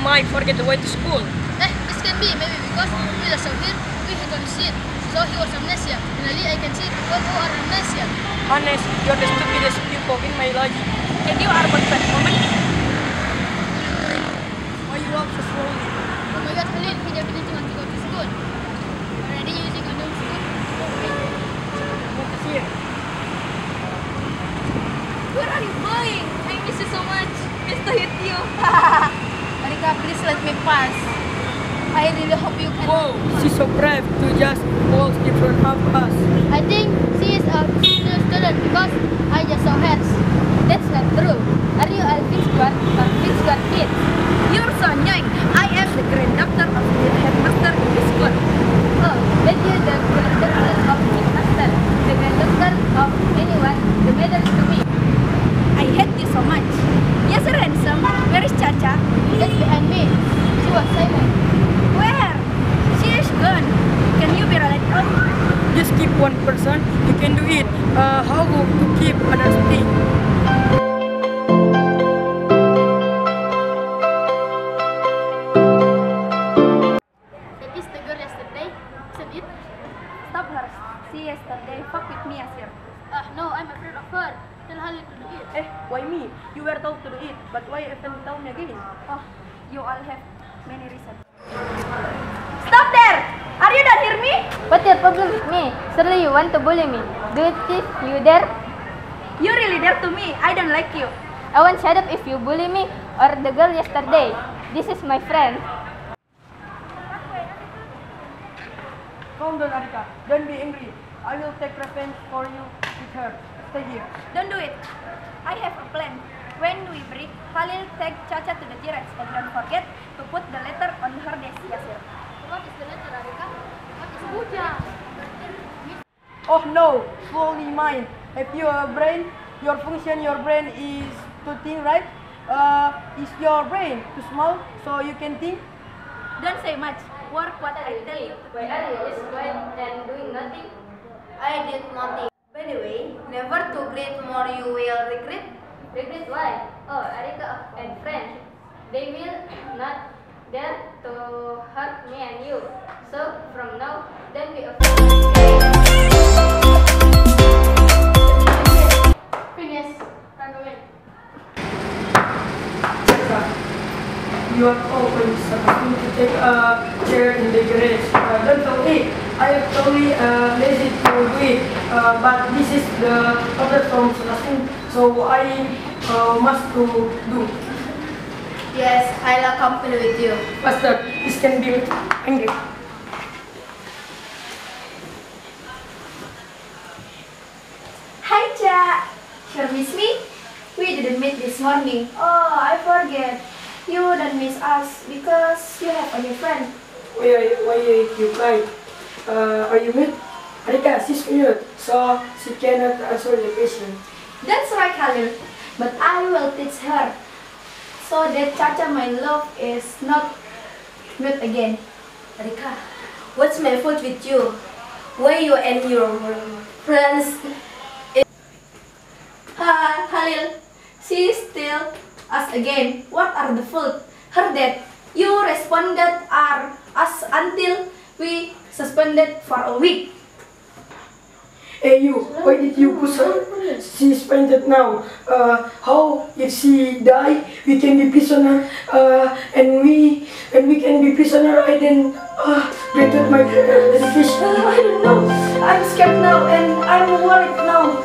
might forget the way to school. This can be maybe because Ilyas out here, we couldn't see it. So he was amnesia. Finally, I can see people who are amnesia. Honest, you're the stupidest pupil in my life. Can you arbor that moment? Why you walk so slowly? Oh my God, Khalil, he definitely wants to go to school. Already using a new school? What is here? Where are you going? I miss you so much. Miss to hit you. Arika, please let me pass. I really hope you can. Whoa, she's so brave to just walk in front of us. I think she is a new student because I just saw hers. That's not true. Are you Alvin's kid? You're so annoying. I am the granddaughter of the headmaster in the school. Oh, but you're the granddaughter of headmaster. The granddaughter of anyone, the matters to me. I hate you so much. Yes, handsome. Where is Chacha? That's behind me. She was silent. Where? She is gone. Can you be right out? Just keep one person, you can do it. How to keep others thing? That is the girl yesterday, isn't it? Stop her. She yesterday fuck with me, Yasier. No, I'm afraid of her. Tell Khalil to do it. Why me? You were told to do it, but why haven't you told me again? Oh, you all have many reasons. Stop there! Are you not hear me? What's your problem with me? Surely you want to bully me. Do you think you dare? You really dare to me. I don't like you. I won't shut up if you bully me or the girl yesterday. This is my friend. Calm down, Arika. Don't be angry. I will take revenge for you with her. Stay here. Don't do it. I have a plan. When we break, Khalil take Chacha to the T-Rex and don't forget to put the letter on her desk, Yasier. What is the letter, Arika? What is Buja? Oh no, fully mine. Have you a brain? Your function, your brain is to think, right? Is your brain too small so you can think? Don't say much. Work what I tell you. Why are you just quiet and doing nothing? I did nothing. By the way, never to great more you will regret. Regret why? Oh, ARIQAH and friends. They will not dare to hurt me and you. So from now, don't be afraid. Finish. Run away. You are always supposed to take a chair in the garage. Don't do it. I am totally lazy to do it. But this is the order from Selassie, so I must to do. Yes, I'll accompany with you. Faster, this can be angry. Hi, Cha. Sure miss me? We didn't meet this morning. Oh, I forget. You don't miss us because you have a new friend. Why you cry? Are you mad? Arika, she's weird, so she cannot answer the question. That's right, Khalil. But I will teach her so that Chacha, my love, is not mute again. Arika, what's my fault with you? Why you and your friends? Khalil, she still us again. What are the fault? Her that you responded are us until we suspended for a week. Hey you, why did you push her? She's fainted now. How if she die, we can be prisoner. And we can be prisoner. I then granted my dedication. I don't know. I'm scared now and I'm worried now.